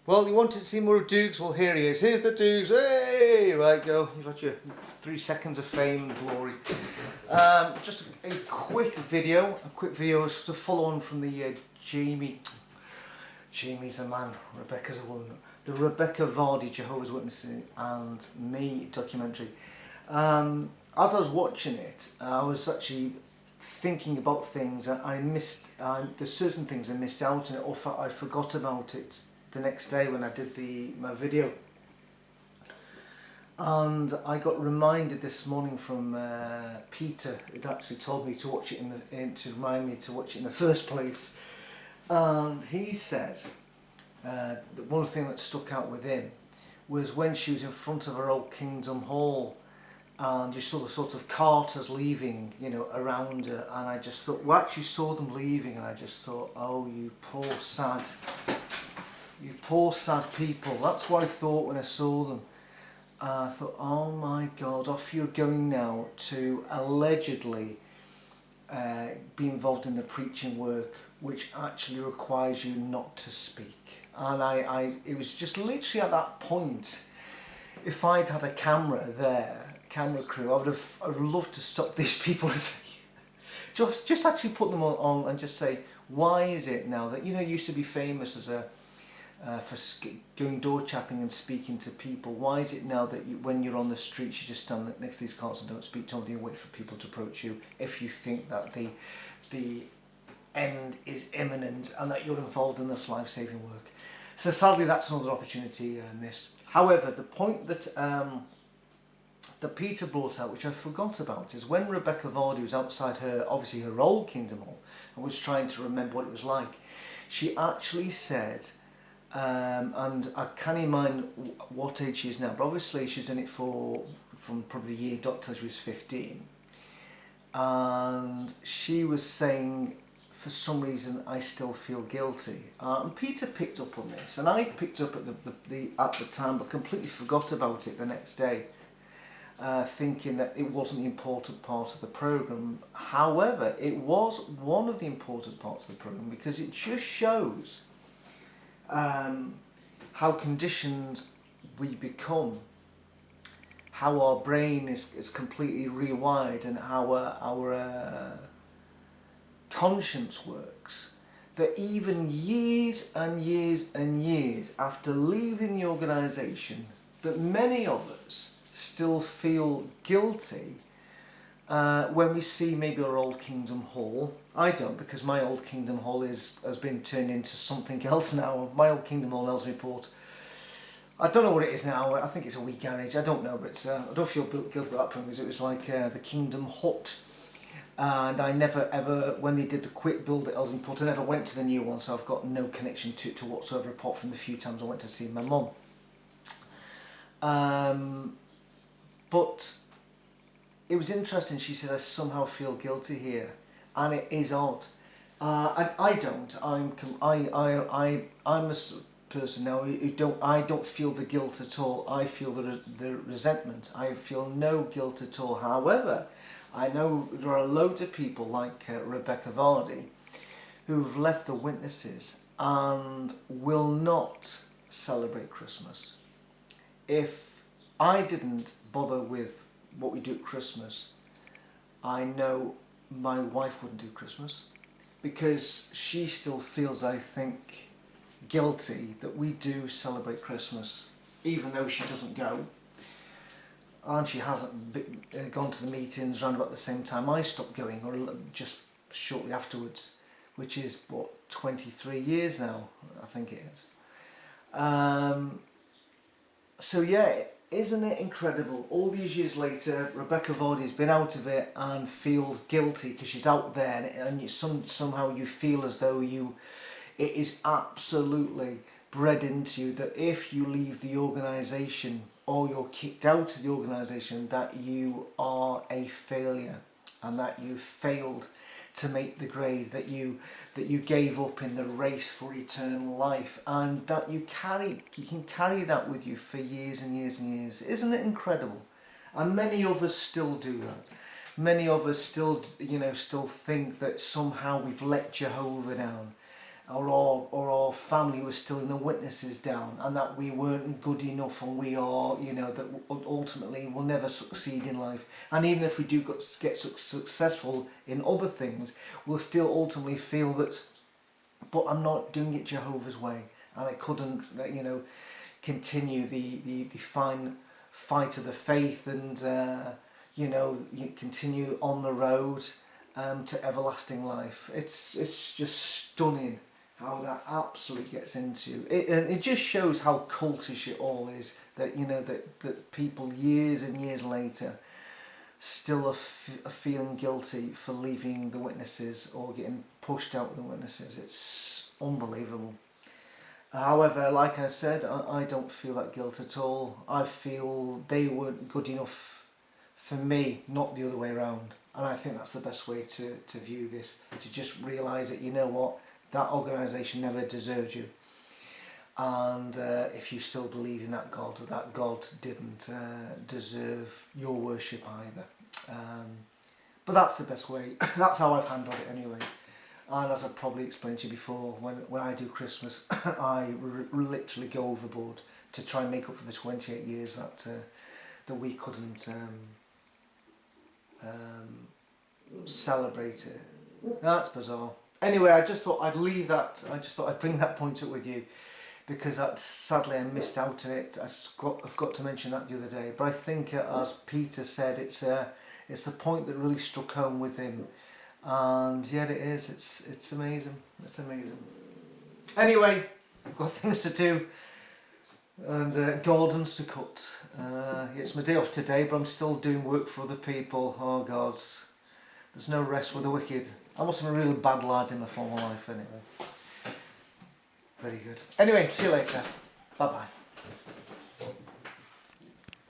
Well, you wanted to see more of Dukes? Well, here he is. Here's the Dukes. Hey! Right, go. You've got your 3 seconds of fame and glory. Just a quick video. A quick video to follow on from the Jamie's a man, Rebecca's a woman. The Rebekah Vardy, Jehovah's Witnesses and Me documentary. As I was watching it, I was actually thinking about things. I missed, there's certain things I missed out on it, or I forgot about it the next day when I did my video. And I got reminded this morning from Peter, who'd actually told me to watch it to remind me to watch it in the first place. And he said that one thing that stuck out with him was when she was in front of her old Kingdom Hall, and you saw the sort of carters leaving, around her, and I just thought, well, actually saw them leaving, and I just thought, oh, you poor sad people. That's what I thought when I saw them. I thought, oh my God, off you're going now to allegedly be involved in the preaching work, which actually requires you not to speak. And it was just literally at that point, if I'd had a camera crew, I'd loved to stop these people and say, just actually put them on and just say, why is it now that, you used to be famous as for going door chapping and speaking to people, why is it now that when you're on the streets you just stand next to these cars and don't speak to them and wait for people to approach you if you think that the end is imminent and that you're involved in this life-saving work? So sadly that's another opportunity missed. However, the point that Peter brought out, which I forgot about, is when Rebekah Vardy was outside her old Kingdom Hall and was trying to remember what it was like, she actually said, and I can't even mind what age she is now, but obviously she's in it from probably the year doctor she was 15, and she was saying, for some reason I still feel guilty, and Peter picked up on this, and I picked up at the time, but completely forgot about it the next day, thinking that it wasn't the important part of the programme. However, it was one of the important parts of the programme, because it just shows how conditioned we become, how our brain is completely rewired, and how our conscience works, that even years and years and years after leaving the organisation, that many of us still feel guilty when we see maybe our old Kingdom Hall. I don't, because my old Kingdom Hall has been turned into something else now. My old Kingdom Hall, Elsmere, I don't know what it is now. I think it's a wee garage. I don't know, but I don't feel guilty about that because it was like the Kingdom Hut. And I never ever, when they did the quick build at Elsmere, I never went to the new one, so I've got no connection to it whatsoever, apart from the few times I went to see my mum. But it was interesting. She said, I somehow feel guilty here, and it is odd. I don't. I'm a person now who I don't feel the guilt at all. I feel the resentment. I feel no guilt at all. However, I know there are loads of people like Rebekah Vardy who've left the Witnesses and will not celebrate Christmas. If I didn't bother with what we do at Christmas, I know my wife wouldn't do Christmas, because she still feels, I think, guilty that we do celebrate Christmas, even though she doesn't go, and she hasn't gone to the meetings around about the same time I stopped going, or just shortly afterwards, which is 23 years now, I think it is. So yeah, isn't it incredible? All these years later, Rebekah Vardy's been out of it and feels guilty because she's out there, and somehow you feel as though it is absolutely bred into you that if you leave the organisation or you're kicked out of the organisation, that you are a failure and that you failed to make the grade, that you gave up in the race for eternal life, and that you can carry that with you for years and years and years. Isn't it incredible? And many of us still do that. Many of us still think that somehow we've let Jehovah down, or our family was still in the witnesses down, and that we weren't good enough, and we are, you know, that ultimately we'll never succeed in life. And even if we do get successful in other things, we'll still ultimately feel that, but I'm not doing it Jehovah's way, and I couldn't, you know, continue the fine fight of the faith, and you know, you continue on the road to everlasting life. It's just stunning how that absolutely gets into it, and it just shows how cultish it all is. That, you know, that people years and years later still are feeling guilty for leaving the witnesses or getting pushed out with the witnesses. It's unbelievable. However, like I said, I don't feel that guilt at all. I feel they weren't good enough for me, not the other way around. And I think that's the best way to view this, to just realise that, you know what, that organisation never deserved you. And if you still believe in that God didn't deserve your worship either. But that's the best way. That's how I've handled it anyway. And as I've probably explained to you before, when I do Christmas, I literally go overboard to try and make up for the 28 years that we couldn't celebrate it. That's bizarre. Anyway, I just thought I'd leave that. I just thought I'd bring that point up with you, because sadly I missed out on it. I've got to mention that the other day. But I think, as Peter said, it's the point that really struck home with him. And yet it is. It's amazing. It's amazing. Anyway, I've got things to do and gardens to cut. It's my day off today, but I'm still doing work for other people. Oh God, there's no rest for the wicked. I must have been a really bad lad in my former life anyway. Very good. Anyway, see you later. Bye bye.